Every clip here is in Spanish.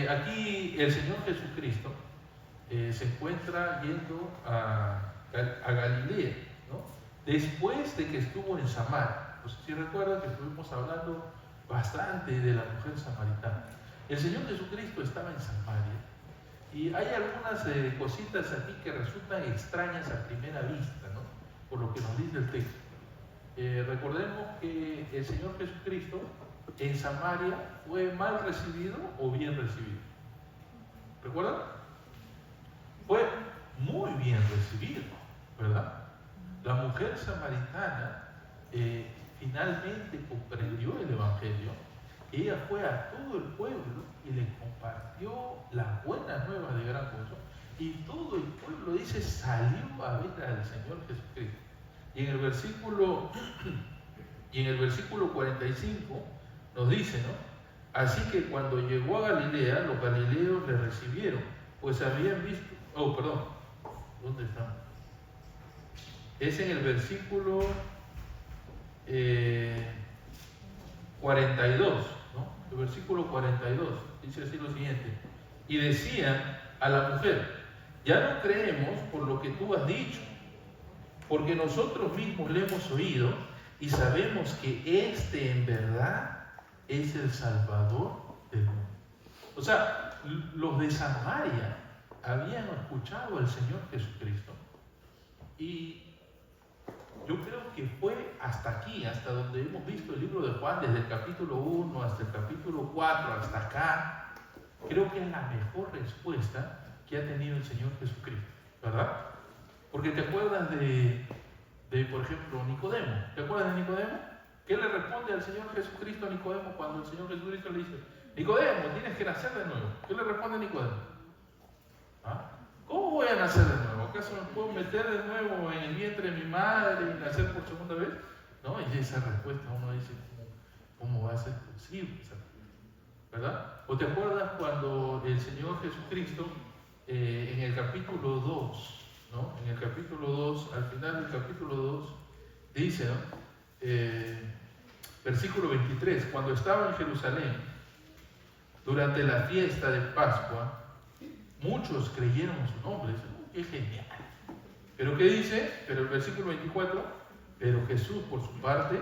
aquí el Señor Jesucristo se encuentra yendo a Galilea, ¿no? Después de que estuvo en Samaria. No sé si recuerdan que estuvimos hablando bastante de la mujer samaritana. El Señor Jesucristo estaba en Samaria y hay algunas cositas aquí que resultan extrañas a primera vista, ¿no? Por lo que nos dice el texto. Recordemos que el Señor Jesucristo en Samaria fue mal recibido o bien recibido. ¿Recuerdan? Fue muy bien recibido, ¿verdad? La mujer samaritana finalmente comprendió el Evangelio. Ella fue a todo el pueblo y le compartió las buenas nuevas de gran gozo. Y todo el pueblo, dice, salió a ver al Señor Jesucristo. Y en el versículo 45 nos dice, ¿no? Así que cuando llegó a Galilea, los galileos le recibieron, pues habían visto... Oh, perdón. ¿Dónde estamos? Es en el versículo 42, ¿no? El versículo 42 dice así lo siguiente: y decían a la mujer, ya no creemos por lo que tú has dicho, porque nosotros mismos le hemos oído y sabemos que este en verdad es el Salvador del mundo. O sea, los de Samaria habían escuchado al Señor Jesucristo y yo creo que fue hasta aquí, hasta donde hemos visto el libro de Juan, desde el capítulo 1 hasta el capítulo 4, hasta acá. Creo que es la mejor respuesta que ha tenido el Señor Jesucristo, ¿verdad? Porque te acuerdas de por ejemplo, Nicodemo. ¿Te acuerdas de Nicodemo? ¿Qué le responde al Señor Jesucristo a Nicodemo cuando el Señor Jesucristo le dice, Nicodemo, tienes que nacer de nuevo? ¿Qué le responde Nicodemo? ¿Ah? ¿Cómo voy a nacer de nuevo? ¿Acaso me puedo meter de nuevo en el vientre de mi madre y nacer por segunda vez? No, y esa respuesta uno dice, ¿cómo va a ser posible? ¿Verdad? ¿O te acuerdas cuando el Señor Jesucristo en el capítulo 2, ¿no? En el capítulo 2, al final del capítulo 2, dice, ¿no? Versículo 23, cuando estaba en Jerusalén, durante la fiesta de Pascua, muchos creyeron en su nombre. ¡Qué genial! ¿Pero qué dice? Pero el versículo 24, pero Jesús, por su parte,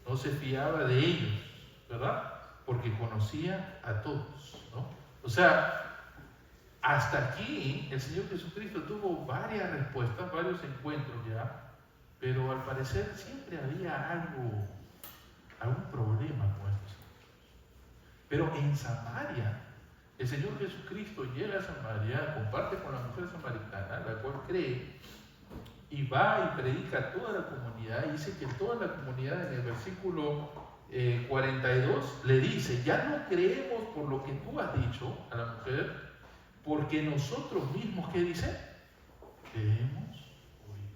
no se fiaba de ellos, ¿verdad? Porque conocía a todos, ¿no? O sea, hasta aquí el Señor Jesucristo tuvo varias respuestas, varios encuentros ya, pero al parecer siempre había algún problema con estos. Pero en Samaria, el Señor Jesucristo llega a Samaria, comparte con la mujer samaritana, la cual cree, y va y predica a toda la comunidad, y dice que toda la comunidad en el versículo 42 le dice, ya no creemos por lo que tú has dicho a la mujer, porque nosotros mismos, ¿qué dice? Creemos oído.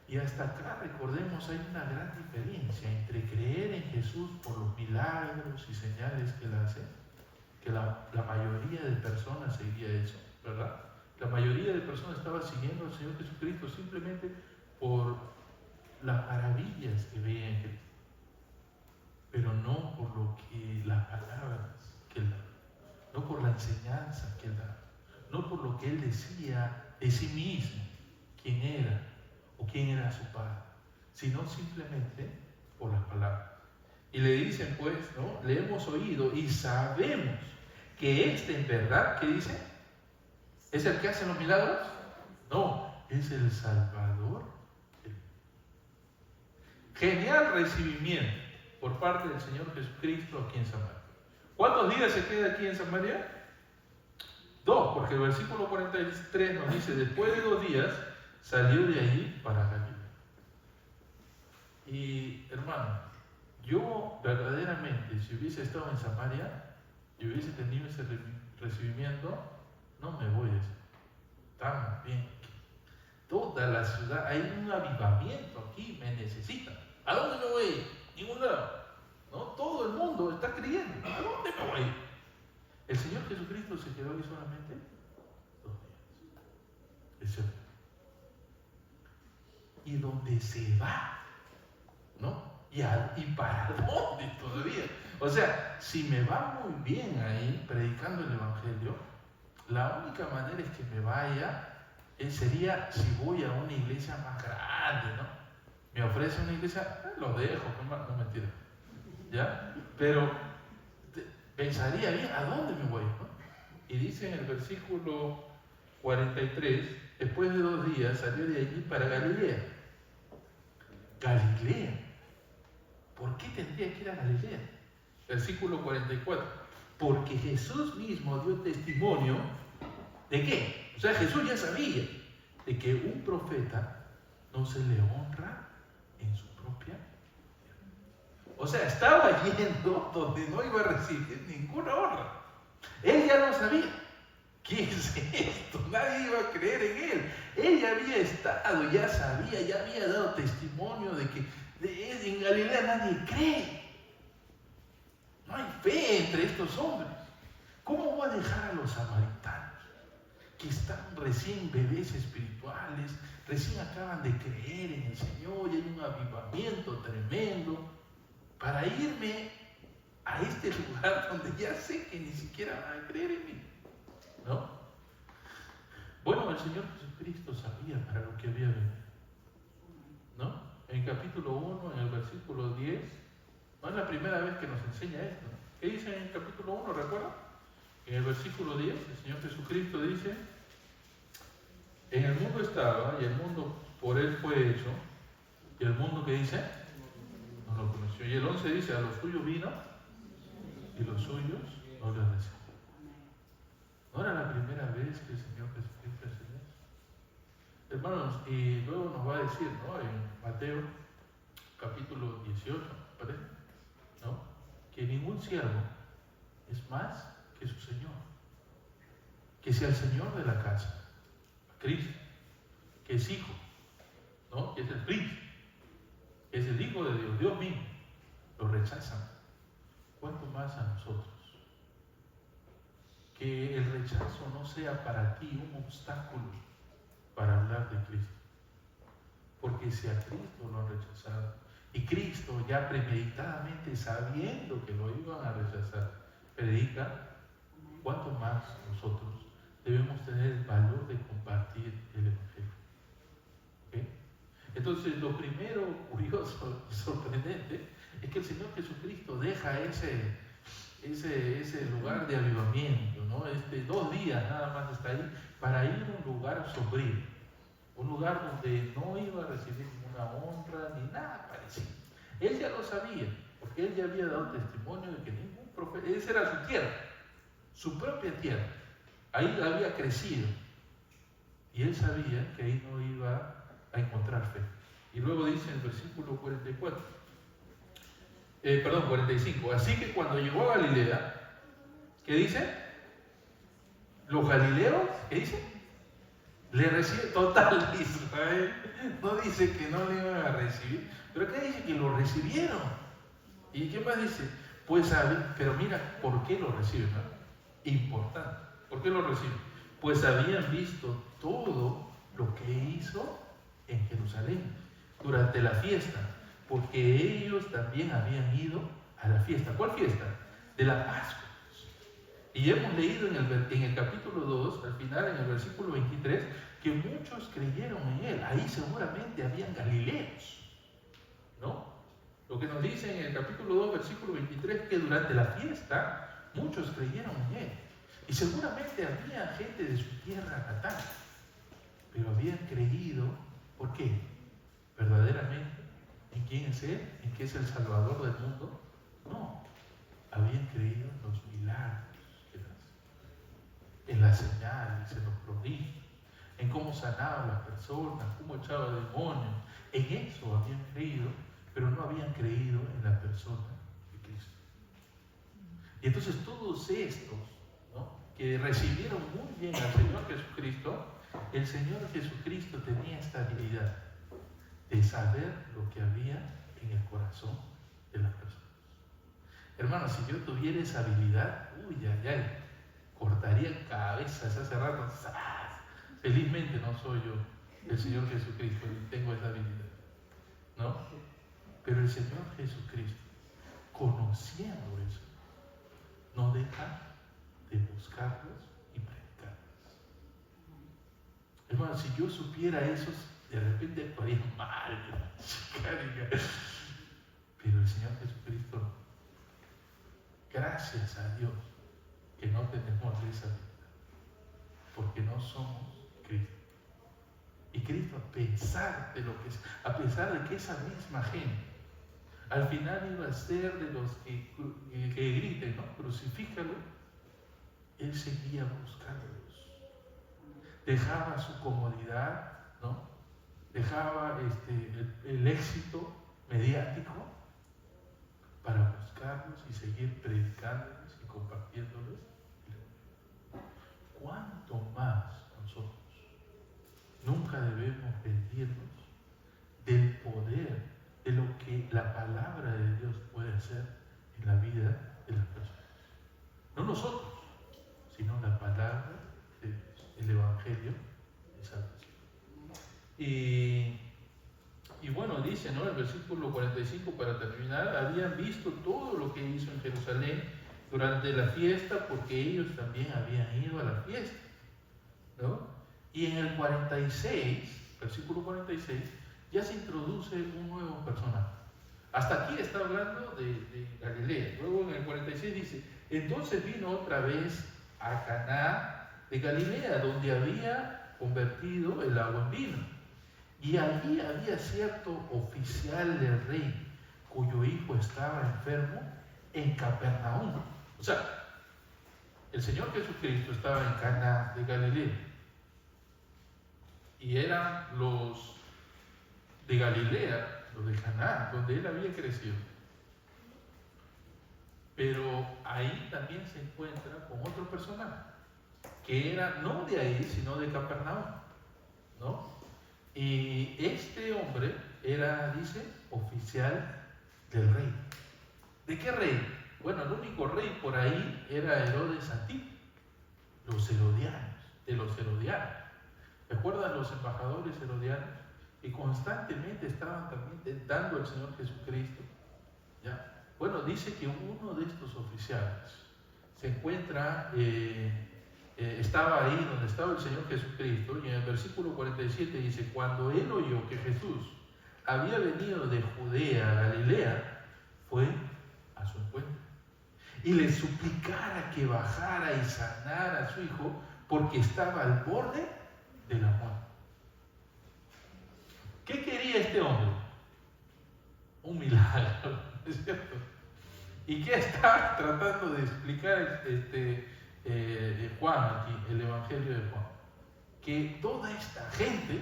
Y hasta acá, recordemos, hay una gran diferencia entre creer en Jesús por los milagros y señales que él hace, que la mayoría de personas seguía eso, ¿verdad? La mayoría de personas estaba siguiendo al Señor Jesucristo simplemente por las maravillas que veían en Cristo, pero no por lo que las palabras que él daba, no por la enseñanza que él daba, no por lo que él decía de sí mismo, quién era o quién era su padre, sino simplemente por las palabras. Y le dicen, pues, ¿no? Le hemos oído y sabemos que este en verdad, ¿qué dice? ¿Es el que hace los milagros? No, es el Salvador. Genial recibimiento por parte del Señor Jesucristo aquí en Samaria. ¿Cuántos días se queda aquí en Samaria? 2, porque el versículo 43 nos dice, después de 2 días salió de ahí para Galilea. Y hermano, yo verdaderamente, si hubiese estado en Samaria y hubiese tenido ese recibimiento, no me voy a eso. Tan bien. Toda la ciudad, hay un avivamiento aquí, me necesita. ¿A dónde me voy? Ningún lado. ¿No? Todo el mundo está creyendo. ¿A dónde me voy? El Señor Jesucristo se quedó ahí solamente 2 días. Y donde se va, ¿no? ¿Y para dónde todavía? O sea, si me va muy bien ahí predicando el Evangelio, la única manera es que me vaya sería si voy a una iglesia más grande, ¿no? Me ofrece una iglesia, lo dejo, no mentira, ¿ya? Pero pensaría bien, ¿a dónde me voy? ¿No? Y dice en el versículo 43, después de 2 días salió de allí para Galilea. Galilea. ¿Por qué tendría que ir a Galilea? Versículo 44. Porque Jesús mismo dio testimonio ¿de qué? O sea, Jesús ya sabía de que un profeta no se le honra en su propia tierra. O sea, estaba yendo donde no iba a recibir ninguna honra. Él ya no sabía. ¿Qué es esto? Nadie iba a creer en él. Él ya había estado, ya sabía, ya había dado testimonio de que en Galilea nadie cree. No hay fe entre estos hombres. ¿Cómo va a dejar a los samaritanos, que están recién bebés espirituales, recién acaban de creer en el Señor y hay un avivamiento tremendo, para irme a este lugar donde ya sé que ni siquiera van a creer en mí? ¿No? Bueno, el Señor Jesucristo sabía para lo que había venido, ¿no? En capítulo 1, en el versículo 10, no es la primera vez que nos enseña esto, ¿no? ¿Qué dice en el capítulo 1, recuerda? En el versículo 10, el Señor Jesucristo dice: en el mundo estaba, y el mundo por él fue hecho, y el mundo, ¿qué dice? No lo conoció. Y el 11 dice: a los suyos vino, y los suyos no le recibieron. ¿No era la primera vez que el Señor Jesucristo hacía eso? Hermanos, y luego nos va a decir, ¿no? En Mateo, capítulo 18, ¿parece? ¿No? Que ningún siervo es más que su Señor. Que sea el Señor de la casa, Cristo, que es hijo, ¿no? Que es el príncipe, que es el hijo de Dios, Dios mismo, lo rechazan. ¿Cuánto más a nosotros? Que el rechazo no sea para ti un obstáculo para hablar de Cristo. Porque si a Cristo lo han rechazado, y Cristo ya premeditadamente sabiendo que lo iban a rechazar, predica, ¿cuánto más nosotros debemos tener el valor de compartir el Evangelio? ¿Okay? Entonces, lo primero curioso y sorprendente es que el Señor Jesucristo deja ese lugar de avivamiento, ¿no? 2 días nada más está ahí para ir a un lugar sombrío, un lugar donde no iba a recibir ninguna honra ni nada parecido. Él ya lo sabía, porque él ya había dado testimonio de que ningún profeta, esa era su tierra, su propia tierra, ahí había crecido, y él sabía que ahí no iba a encontrar fe. Y luego dice en el versículo 45, así que cuando llegó a Galilea, ¿qué dice? Los galileos, ¿qué dice? Le recibe total Israel. No dice que no le iban a recibir, pero ¿qué dice? Que lo recibieron. ¿Y qué más dice? Pues, pero mira, ¿por qué lo reciben? ¿No? Importante. ¿Por qué lo reciben? Pues habían visto todo lo que hizo en Jerusalén durante la fiesta, porque ellos también habían ido a la fiesta. ¿Cuál fiesta? De la Pascua. Y hemos leído en el capítulo 2, al final, en el versículo 23, que muchos creyeron en él. Ahí seguramente habían galileos, ¿no? Lo que nos dice en el capítulo 2, versículo 23, que durante la fiesta muchos creyeron en él. Y seguramente había gente de su tierra natal, pero habían creído, ¿por qué? Verdaderamente, ¿en quién es él? ¿En que es el Salvador del mundo? No, habían creído en los milagros, en las señales, en los prodigios, en cómo sanaba a las personas, cómo echaba demonios. En eso habían creído, pero no habían creído en la persona de Cristo. Y entonces todos estos, ¿no?, que recibieron muy bien al Señor Jesucristo, el Señor Jesucristo tenía esta habilidad de saber lo que había en el corazón de las personas. Hermanos, si yo tuviera esa habilidad, cortaría cabezas hace rato. Felizmente no soy yo, el Señor Jesucristo, y tengo esa habilidad, ¿no? Pero el Señor Jesucristo, conociendo eso, no deja de buscarlos y predicarlos. Hermano, si yo supiera eso, de repente actuaría mal, pero el Señor Jesucristo no. Gracias a Dios que no tenemos esa vida, porque no somos Cristo. Y Cristo, a pesar de que esa misma gente al final iba a ser de los que griten, ¿no? Crucifícalo, Él seguía buscándolos. Dejaba su comodidad, ¿no? Dejaba el éxito mediático para buscarlos y seguir predicándoles y compartiéndoles. ¿Cuánto más nosotros? Nunca debemos rendirnos del poder de lo que la palabra de Dios puede hacer en la vida de las personas. No nosotros, sino la palabra de Dios, el Evangelio de salvación. Y bueno, dice, ¿no? El versículo 45, para terminar, habían visto todo lo que hizo en Jerusalén durante la fiesta, porque ellos también habían ido a la fiesta, ¿no? Y en el 46, versículo 46, ya se introduce un nuevo personaje. Hasta aquí está hablando de Galilea. Luego en el 46 dice, entonces vino otra vez a Caná de Galilea, donde había convertido el agua en vino. Y allí había cierto oficial del rey, cuyo hijo estaba enfermo en Capernaum. O sea, el Señor Jesucristo estaba en Caná de Galilea. Y eran los de Galilea, los de Caná, donde él había crecido. Pero ahí también se encuentra con otro personaje, que era no de ahí, sino de Capernaum, ¿no? Y este hombre era, dice, oficial del rey. ¿De qué rey? Bueno, el único rey por ahí era Herodes Antipas, los herodianos, de los herodianos. ¿Recuerdan los embajadores herodianos? Y constantemente estaban también tentando al Señor Jesucristo. ¿Ya? Bueno, dice que uno de estos oficiales se encuentra, estaba ahí donde estaba el Señor Jesucristo, y en el versículo 47 dice, cuando él oyó que Jesús había venido de Judea a Galilea, fue a su encuentro y le suplicara que bajara y sanara a su hijo, porque estaba al borde de la muerte. ¿Qué quería este hombre? Un milagro, ¿es cierto? ¿Y qué está tratando de explicar Juan aquí, el Evangelio de Juan? Que toda esta gente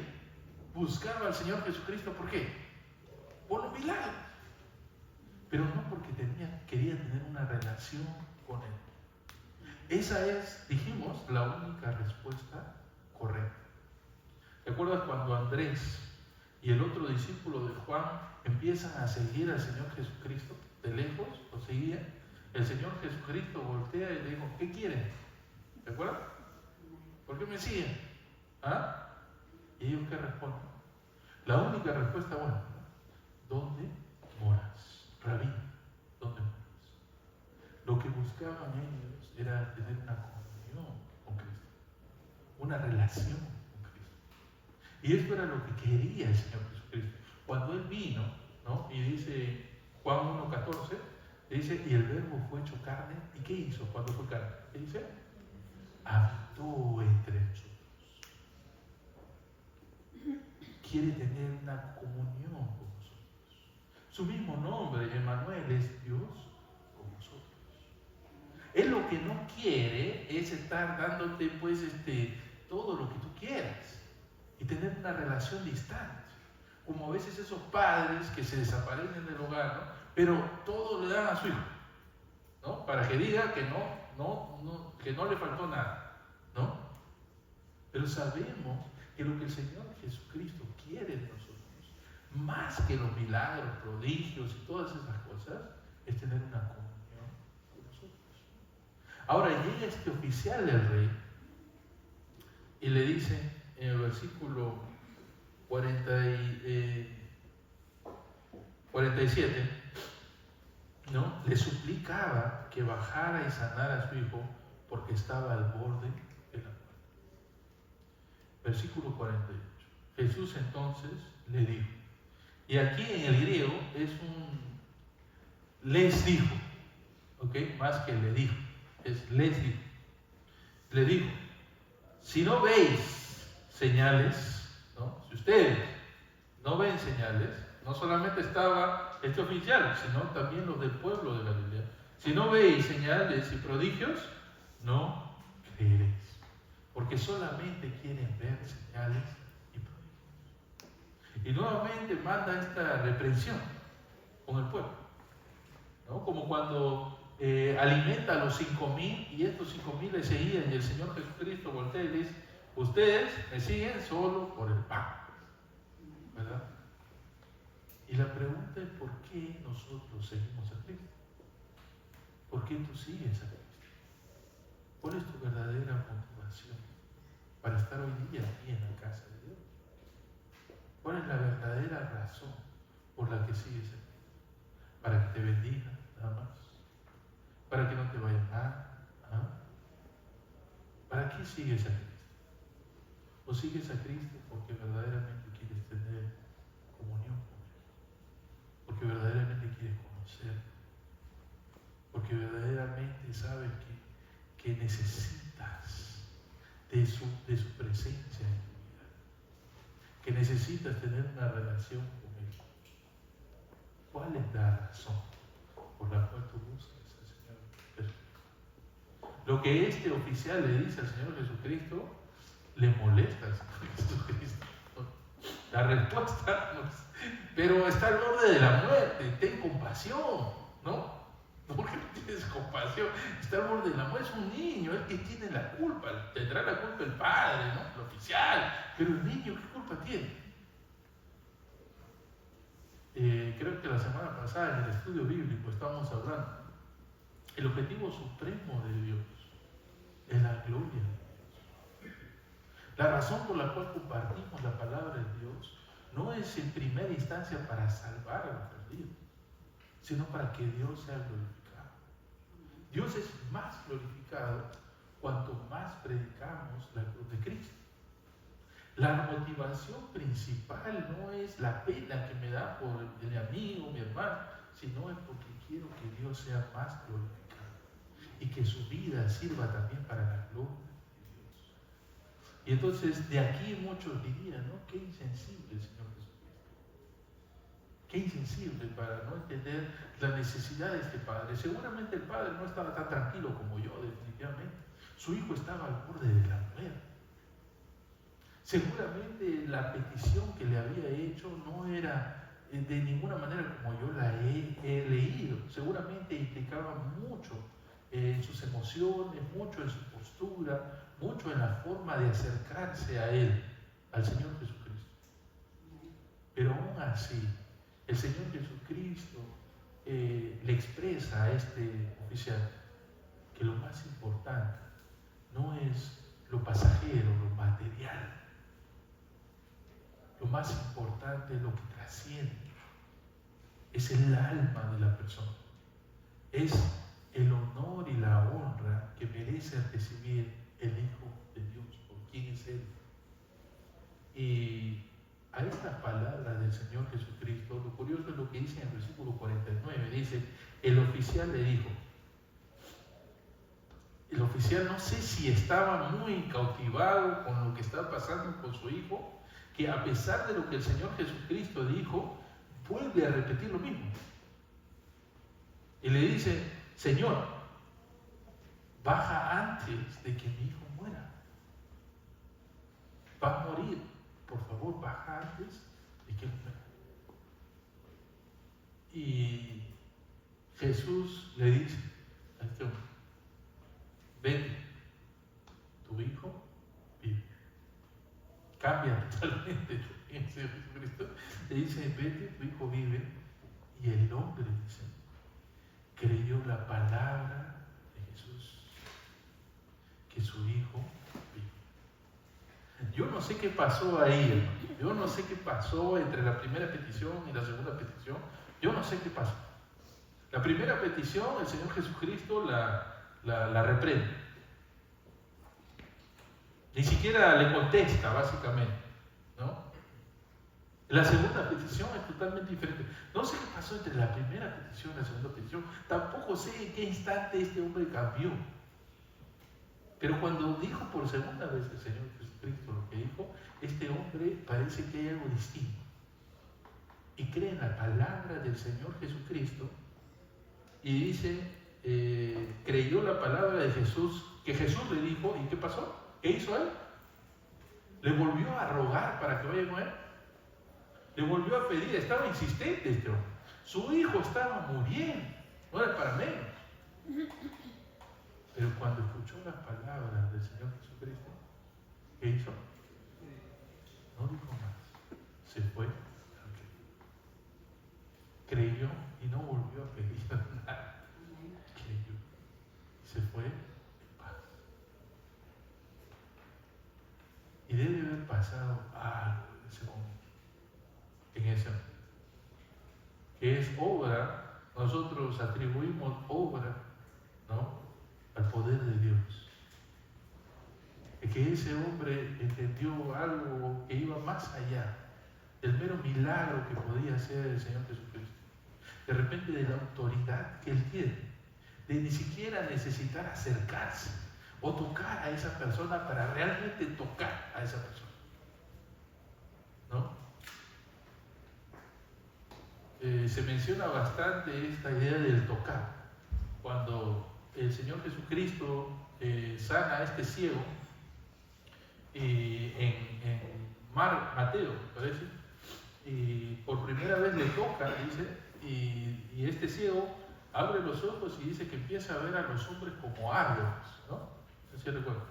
buscaba al Señor Jesucristo, ¿por qué? Por los milagros. Pero no porque quería tener una relación con Él. Esa es, dijimos, la única respuesta correcta. ¿Recuerdas cuando Andrés y el otro discípulo de Juan empiezan a seguir al Señor Jesucristo? De lejos lo seguían. El Señor Jesucristo voltea y le dijo, ¿qué quieren? ¿Recuerdan? ¿Por qué me siguen? ¿Ah? ¿Y ellos qué responden? La única respuesta, bueno, ¿dónde moras? Rabí, ¿dónde moras? Lo que buscaban ellos era tener una comunión con Cristo, una relación con Cristo. Y esto era lo que quería el Señor Jesucristo. Cuando Él vino, ¿no? Y dice Juan 1:14, dice, y el verbo fue hecho carne, ¿y qué hizo cuando fue carne? ¿Qué dice? Habitó entre nosotros. Quiere tener una comunión con nosotros. Su mismo nombre, Emmanuel, es Dios con nosotros. Él lo que no quiere es estar dándote pues todo lo que tú quieras y tener una relación distante. Como a veces esos padres que se desaparecen del hogar, ¿no? Pero todo le dan a su hijo, ¿no? Para que diga que no le faltó nada, ¿no? Pero sabemos que lo que el Señor Jesucristo quiere de nosotros, más que los milagros, prodigios y todas esas cosas, es tener una comunión con nosotros. Ahora llega este oficial del rey y le dice en el versículo 47, 47, ¿no? Le suplicaba que bajara y sanara a su hijo porque estaba al borde de la muerte. Versículo 48. Jesús entonces le dijo, y aquí en el griego es un les dijo, ¿ok? Más que le dijo, es les dijo. Le dijo, si no veis señales, ¿no? Si ustedes no ven señales, no solamente estaba este oficial, sino también los del pueblo de Galilea. Si no veis señales y prodigios, no creeréis. Porque solamente quieren ver señales y prodigios. Y nuevamente manda esta reprensión con el pueblo, ¿no? Como cuando alimenta a los 5.000 y estos 5.000 le seguían y el Señor Jesucristo voltea y dice, ustedes me siguen solo por el pan, ¿verdad? Y la pregunta es ¿por qué nosotros seguimos a Cristo? ¿Por qué tú sigues a Cristo? ¿Cuál es tu verdadera motivación para estar hoy día aquí en la casa de Dios? ¿Cuál es la verdadera razón por la que sigues a Cristo? ¿Para que te bendiga nada más? ¿Para que no te vaya mal? ¿Ah? ¿Para qué sigues a Cristo? ¿O sigues a Cristo porque verdaderamente quieres tener comunión con Él? Porque verdaderamente quieres conocer, porque verdaderamente sabes que necesitas de su presencia en tu vida, que necesitas tener una relación con Él. ¿Cuál es la razón por la cual tú buscas al Señor Jesucristo? Lo que este oficial le dice al Señor Jesucristo le molesta al Señor Jesucristo. La respuesta, pero está al borde de la muerte, ten compasión, ¿no? ¿Por qué no tienes compasión? Está al borde de la muerte, es un niño, es que tiene la culpa, tendrá la culpa el padre, ¿no? El oficial, pero el niño, ¿qué culpa tiene? Creo que la semana pasada en el estudio bíblico estábamos hablando, el objetivo supremo de Dios es la gloria de Dios. La razón por la cual compartimos la palabra de Dios no es en primera instancia para salvar a los perdidos, sino para que Dios sea glorificado. Dios es más glorificado cuanto más predicamos la cruz de Cristo. La motivación principal no es la pena que me da por mi amigo, mi hermano, sino es porque quiero que Dios sea más glorificado y que su vida sirva también para la gloria de Dios. Y entonces de aquí muchos dirían, ¿no? Qué insensible el Señor Jesucristo. Qué insensible para no entender la necesidad de este padre. Seguramente el padre no estaba tan tranquilo como yo, definitivamente. Su hijo estaba al borde de la muerte. Seguramente la petición que le había hecho no era de ninguna manera como yo la he leído. Seguramente implicaba mucho en sus emociones, mucho en su postura, mucho en la forma de acercarse a Él, al Señor Jesucristo. Pero aún así, el Señor Jesucristo le expresa a este oficial que lo más importante no es lo pasajero, lo material. Lo más importante es lo que trasciende. Es el alma de la persona. Es el honor y la honra que merece recibir el Hijo de Dios, por quien es Él. Y a esta palabra del Señor Jesucristo, lo curioso es lo que dice en el versículo 49. Dice, el oficial le dijo, el oficial no sé si estaba muy cautivado con lo que estaba pasando con su hijo, que a pesar de lo que el Señor Jesucristo dijo, vuelve a repetir lo mismo. Y le dice, Señor, baja antes de que mi hijo muera. Va a morir. Por favor, baja antes de que él muera. Y Jesús le dice a este hombre, vete, tu hijo vive. Cambia totalmente el Señor Jesucristo. Le dice, vete, tu hijo vive. Y el hombre dice, creyó la palabra de Jesús, que su hijo vive. Yo no sé qué pasó ahí, hermano. Yo no sé qué pasó entre la primera petición y la segunda petición. Yo no sé qué pasó. La primera petición, el Señor Jesucristo la reprende. Ni siquiera le contesta, básicamente, ¿no? La segunda petición es totalmente diferente. No sé qué pasó entre la primera petición y la segunda petición. Tampoco sé en qué instante este hombre cambió. Pero cuando dijo por segunda vez el Señor Jesucristo lo que dijo, este hombre parece que hay algo distinto. Y cree en la palabra del Señor Jesucristo y dice, creyó la palabra de Jesús, que Jesús le dijo, ¿y qué pasó? ¿Qué hizo él? Le volvió a rogar para que vaya con él. Le volvió a pedir, estaba insistente este hombre. Su hijo estaba muriendo, no era para menos. Pero cuando escuchó las palabras del Señor Jesucristo, ¿qué hizo? No dijo más. Se fue. Creyó y no volvió a pedir nada. Creyó. Se fue en paz. Y debe haber pasado algo en ese momento. En ese momento. Que es obra, nosotros atribuimos obra, ¿no?, al poder de Dios. Y que ese hombre entendió algo que iba más allá del mero milagro que podía hacer el Señor Jesucristo. De repente de la autoridad que Él tiene, de ni siquiera necesitar acercarse o tocar a esa persona para realmente tocar a esa persona, ¿no? Se menciona bastante esta idea del tocar. Cuando el Señor Jesucristo sana a este ciego, en Mateo, parece, y por primera vez le toca, dice, y este ciego abre los ojos y dice que empieza a ver a los hombres como árboles, ¿no? ¿Se recuerda?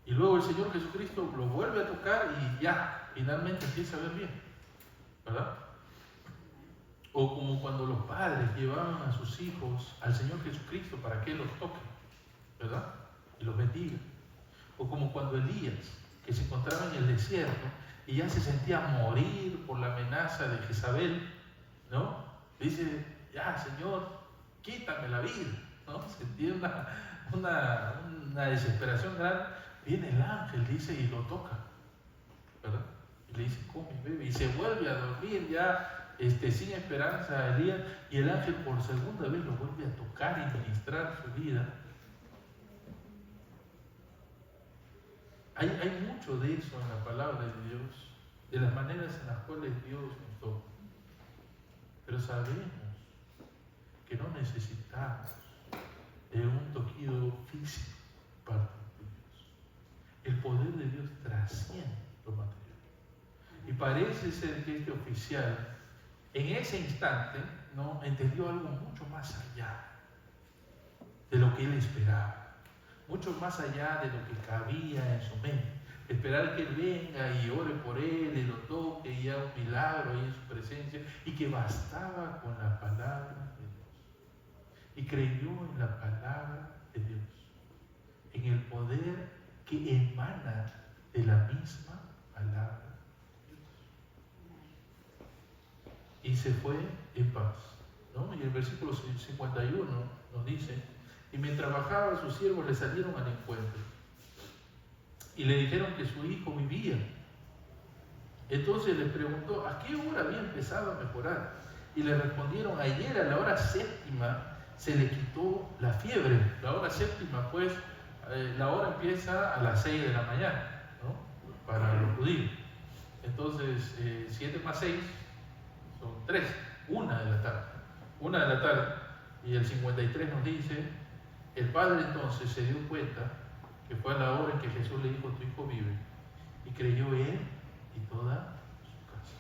Y luego el Señor Jesucristo lo vuelve a tocar y ya, finalmente empieza a ver bien, ¿verdad? O como cuando los padres llevaban a sus hijos al Señor Jesucristo para que Él los toque, ¿verdad? Y los bendiga. O como cuando Elías, que se encontraba en el desierto y ya se sentía morir por la amenaza de Jezabel, ¿no? Dice, ya Señor, quítame la vida, ¿no? Sentía una desesperación grande. Viene el ángel, dice, y lo toca, ¿verdad? Y le dice, come, bebe, y se vuelve a dormir ya sin esperanza a Elías, y el ángel por segunda vez lo vuelve a tocar y ministrar su vida. Hay mucho de eso en la palabra de Dios, de las maneras en las cuales Dios nos toca. Pero sabemos que no necesitamos de un toquío físico parte de Dios. El poder de Dios trasciende lo material. Y parece ser que este oficial, en ese instante, ¿no?, entendió algo mucho más allá de lo que él esperaba. Mucho más allá de lo que cabía en su mente. Esperar que Él venga y ore por él, y lo toque, y haga un milagro ahí en su presencia, y que bastaba con la palabra de Dios. Y creyó en la palabra de Dios, en el poder que emana de la misma palabra de Dios. Y se fue en paz, ¿no? Y el versículo 51 nos dice, y mientras bajaba, sus siervos le salieron al encuentro y le dijeron que su hijo vivía. Entonces les preguntó, ¿a qué hora había empezado a mejorar? Y le respondieron, ayer a la hora séptima se le quitó la fiebre. La hora séptima, pues, la hora empieza a las 6 de la mañana, ¿no?, para los judíos. Entonces, 7 más 6 son 3, 1 de la tarde. 1 de la tarde. Y el 53 nos dice, el padre entonces se dio cuenta que fue a la hora en que Jesús le dijo, tu hijo vive, y creyó él y toda su casa,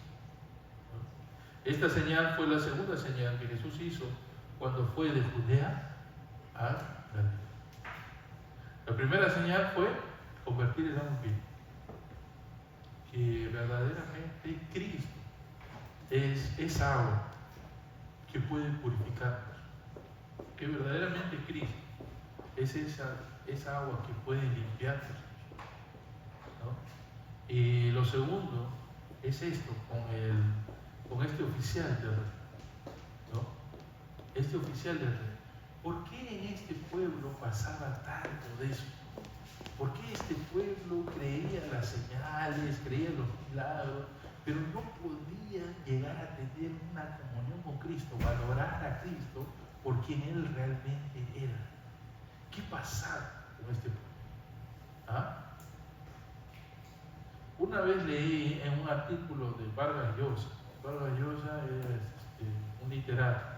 ¿no? Esta señal fue la segunda señal que Jesús hizo cuando fue de Judea a Galilea. La primera señal fue convertir el agua en vino, que verdaderamente Cristo es esa agua que puede purificarnos, que verdaderamente Cristo es esa agua que puede limpiarnos, ¿no? Y lo segundo es esto, con este oficial del rey, ¿no? Este oficial del rey. ¿Por qué en este pueblo pasaba tanto de eso? ¿Por qué este pueblo creía en las señales, creía en los milagros, pero no podía llegar a tener una comunión con Cristo, valorar a Cristo por quien Él realmente era? ¿Qué pasaba con este pueblo? ¿Ah? Una vez leí en un artículo de Vargas Llosa. Vargas Llosa es un literato.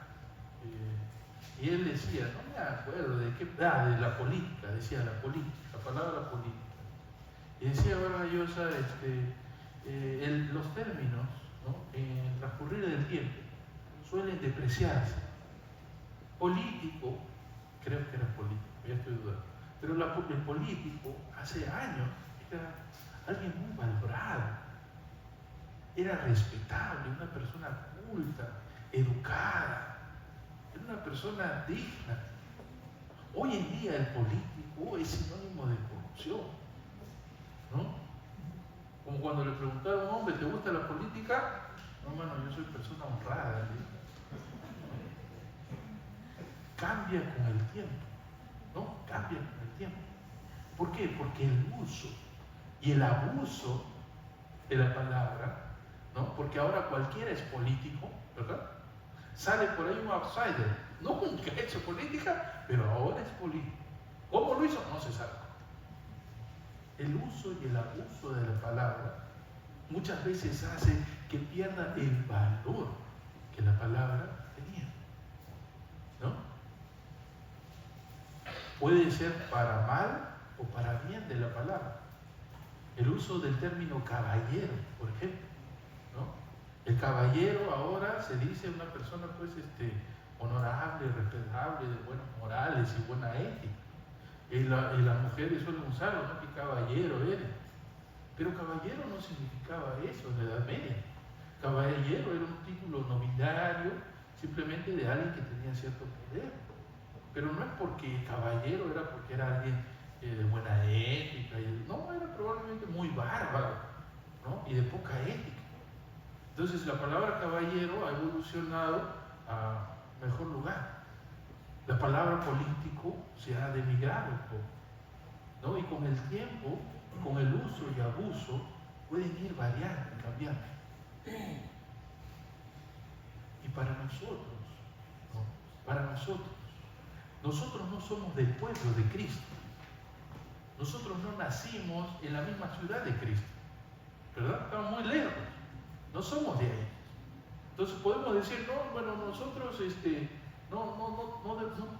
Y él decía, no me acuerdo de qué, de la política, decía la política, la palabra política. Y decía Vargas Llosa, los términos, ¿no?, en el transcurrir del tiempo suelen depreciarse. Político, creo que era político, ya estoy dudando, pero el político hace años era alguien muy valorado, era respetable, una persona culta, educada, era una persona digna. Hoy en día el político es sinónimo de corrupción, ¿no? Como cuando le preguntaron a un hombre, ¿te gusta la política? No, hermano, yo soy persona honrada, ¿sí? Cambia con el tiempo, ¿no? Cambia con el tiempo. ¿Por qué? Porque el uso y el abuso de la palabra, ¿no? Porque ahora cualquiera es político, ¿verdad? Sale por ahí un outsider, nunca ha hecho política, pero ahora es político. ¿Cómo lo hizo? No se sabe. El uso y el abuso de la palabra muchas veces hace que pierda el valor que la palabra tenía, ¿no? Puede ser para mal o para bien de la palabra. El uso del término caballero, por ejemplo, ¿no? El caballero ahora se dice una persona pues honorable, respetable, de buenos morales y buena ética. Y las mujeres suelen usarlo, ¿no? Que caballero eres. Pero caballero no significaba eso en la Edad Media. Caballero era un título nobiliario, simplemente de alguien que tenía cierto poder. Pero no es porque caballero era porque era alguien de buena ética, no, era probablemente muy bárbaro, ¿no? Y de poca ética. Entonces la palabra caballero ha evolucionado a mejor lugar. La palabra político se ha denigrado un poco, ¿no? Y con el tiempo, con el uso y abuso, pueden ir variando y cambiando. Y para nosotros, ¿no? Para nosotros no somos del pueblo de Cristo. Nosotros no nacimos en la misma ciudad de Cristo, ¿verdad? Estamos muy lejos, no somos de ahí. Entonces podemos decir, no, bueno, nosotros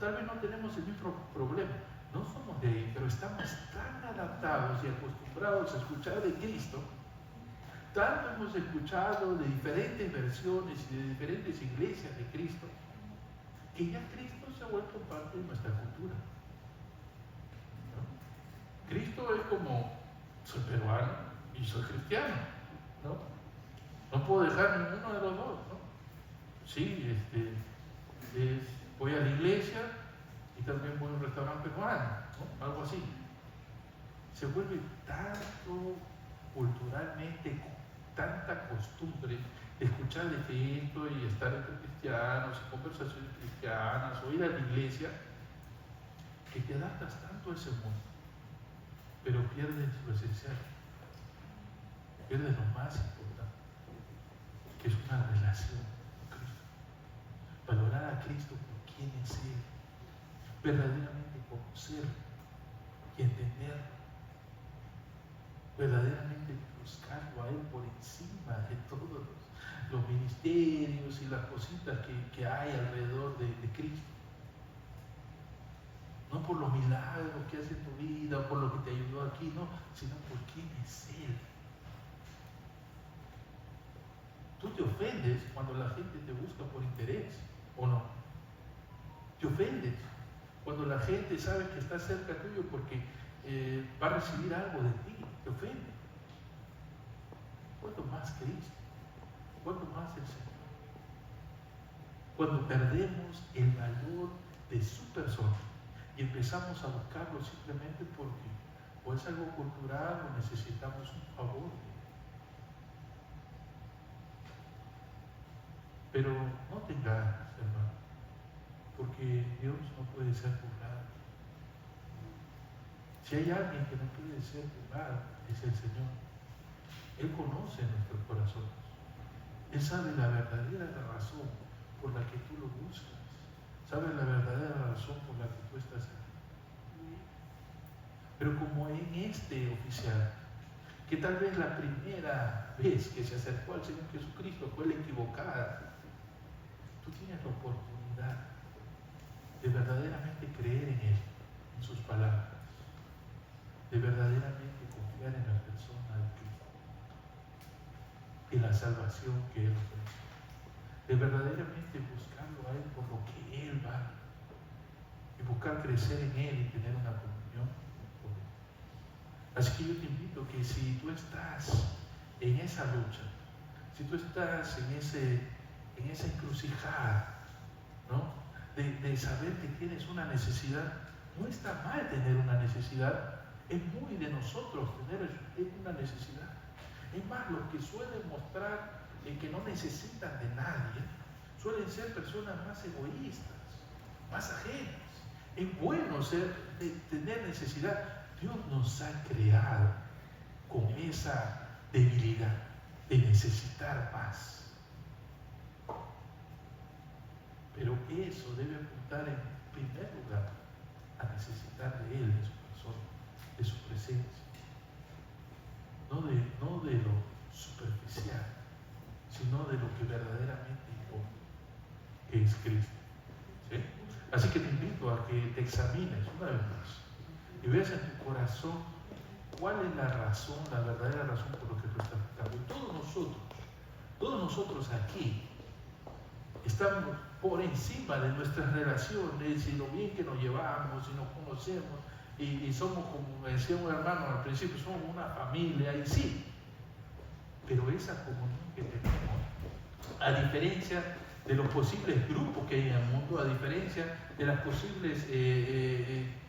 tal vez no tenemos el mismo problema. No somos de ahí, pero estamos tan adaptados y acostumbrados a escuchar de Cristo, tanto hemos escuchado de diferentes versiones y de diferentes iglesias de Cristo, que ya Cristo se ha vuelto parte de nuestra cultura, ¿no? Cristo es como, soy peruano y soy cristiano, ¿no? No puedo dejar ninguno de los dos, ¿no? Sí, voy a la iglesia y también voy a un restaurante peruano, ¿no? Algo así. Se vuelve tanto culturalmente, tanta costumbre de escuchar de esto y estar entre cristianos y conversaciones cristianas o ir a la iglesia, que te adaptas tanto a ese mundo, pero pierdes lo esencial, pierdes lo más importante, que es una relación con Cristo. Valorar a Cristo por quién es Él, verdaderamente conocerlo y entenderlo, verdaderamente buscarlo a Él por encima de todos los ministerios y las cositas que hay alrededor de Cristo. No por los milagros que hace en tu vida, o por lo que te ayudó aquí, no, sino por quién es Él. Tú te ofendes cuando la gente te busca por interés, ¿o no? Te ofendes cuando la gente sabe que está cerca tuyo porque va a recibir algo de ti, te ofende. ¿Cuánto más Cristo? ¿Cuánto más el Señor? Cuando perdemos el valor de su persona y empezamos a buscarlo simplemente porque o es algo cultural o necesitamos un favor. Pero no te engañes, hermano, porque Dios no puede ser burlado. Si hay alguien que no puede ser burlado, es el Señor. Él conoce nuestros corazones. Él sabe la verdadera razón por la que tú lo buscas. Sabe la verdadera razón por la que tú estás aquí. Pero como en este oficial, que tal vez la primera vez que se acercó al Señor Jesucristo fue la equivocada, tú tienes la oportunidad de verdaderamente creer en Él, en sus palabras, de verdaderamente confiar en la persona de Cristo, en la salvación que Él ofrece, de verdaderamente buscarlo a Él por lo que Él vale, y buscar crecer en Él y tener una comunión con Él. Así que yo te invito que si tú estás en esa lucha, si tú estás en esa encrucijada, ¿no? de saber que tienes una necesidad, no está mal tener una necesidad, es muy de nosotros tener una necesidad. Es más, los que suelen mostrar que no necesitan de nadie, suelen ser personas más egoístas, más ajenas. Es bueno tener necesidad. Dios nos ha creado con esa debilidad de necesitar más. Pero eso debe apuntar en primer lugar a necesitar de Él, de su persona, de su presencia. No de lo superficial, sino de lo que verdaderamente importa, que es Cristo. ¿Sí? Así que te invito a que te examines una vez más y veas en tu corazón cuál es la razón, la verdadera razón por lo que tú estás buscando. Y todos nosotros aquí estamos por encima de nuestras relaciones y lo bien que nos llevamos y nos conocemos y somos, como me decía un hermano al principio, somos una familia y sí, pero esa comunión que tenemos, a diferencia de los posibles grupos que hay en el mundo, a diferencia de las posibles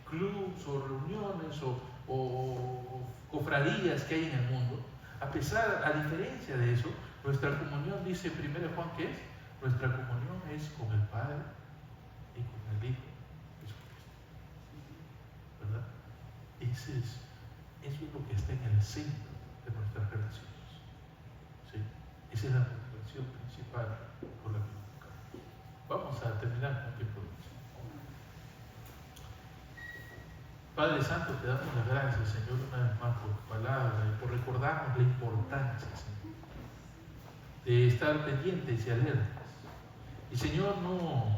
clubs o reuniones o cofradías que hay en el mundo, a diferencia de eso, nuestra comunión, dice 1 Juan, ¿qué es? Nuestra comunión es con el Padre y con el Hijo Jesucristo. ¿Verdad? Eso es lo que está en el centro de nuestras relaciones. ¿Sí? Esa es la motivación principal por la que buscamos. Vamos a terminar con un tiempo de oración. Padre Santo, te damos las gracias, Señor, una vez más por tu palabra y por recordarnos la importancia, Señor, de estar pendientes y alertas. Y Señor, no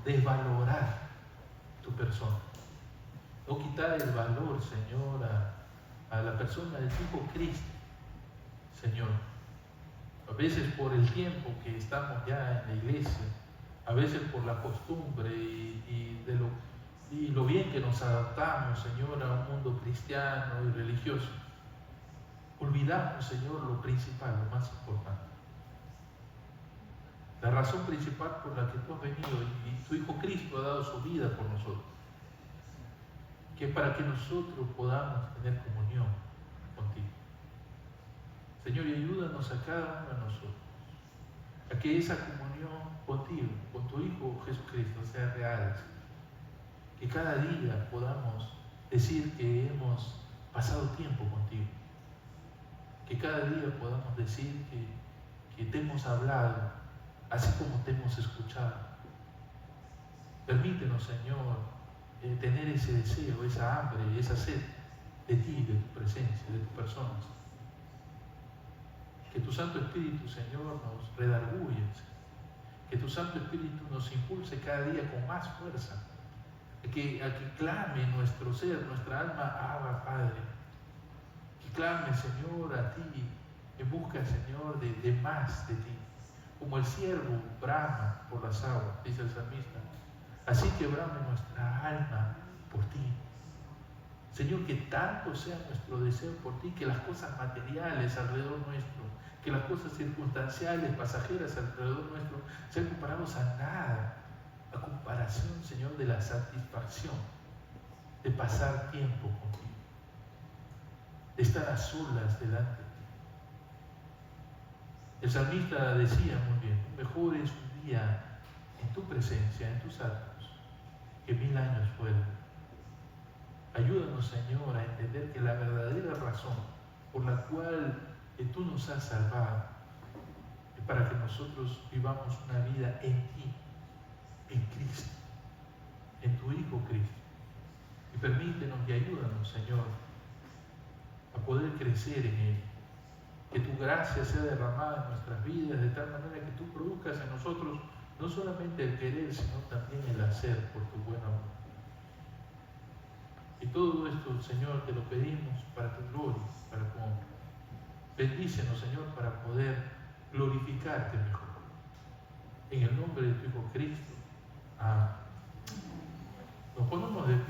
desvalorar tu persona, no quitar el valor, Señor, a la persona de tu Hijo Cristo, Señor. A veces por el tiempo que estamos ya en la iglesia, a veces por la costumbre y lo bien que nos adaptamos, Señor, a un mundo cristiano y religioso, olvidamos, Señor, lo principal, lo más importante. La razón principal por la que tú has venido y tu Hijo Cristo ha dado su vida por nosotros, que es para que nosotros podamos tener comunión contigo. Señor, y ayúdanos a cada uno de nosotros a que esa comunión contigo, con tu Hijo Jesucristo, sea real. Que cada día podamos decir que hemos pasado tiempo contigo. Que cada día podamos decir que te hemos hablado así como te hemos escuchado. Permítenos, Señor, tener ese deseo, esa hambre, esa sed de ti, de tu presencia, de tu persona. Que tu Santo Espíritu, Señor, nos redarguya, que tu Santo Espíritu nos impulse cada día con más fuerza, a que clame nuestro ser, nuestra alma, Abba, Padre, que clame, Señor, a ti, en busca, Señor, de más de ti, como el ciervo brama por las aguas, dice el salmista, así que brame nuestra alma por ti. Señor, que tanto sea nuestro deseo por ti, que las cosas materiales alrededor nuestro, que las cosas circunstanciales, pasajeras alrededor nuestro, sean comparados a nada, a comparación, Señor, de la satisfacción de pasar tiempo contigo, de estar a solas delante de ti. El salmista decía muy bien: mejor es un día en tu presencia, en tus atrios, que 1000 años fuera. Ayúdanos, Señor, a entender que la verdadera razón por la cual tú nos has salvado es para que nosotros vivamos una vida en ti, en Cristo, en tu Hijo Cristo. Y permítenos y ayúdanos, Señor, a poder crecer en Él. Que tu gracia sea derramada en nuestras vidas de tal manera que tú produzcas en nosotros no solamente el querer, sino también el hacer por tu buen amor. Y todo esto, Señor, te lo pedimos para tu gloria, para tu honra. Bendícenos, Señor, para poder glorificarte mejor. En el nombre de tu Hijo Cristo. Amén. Nos ponemos de pie.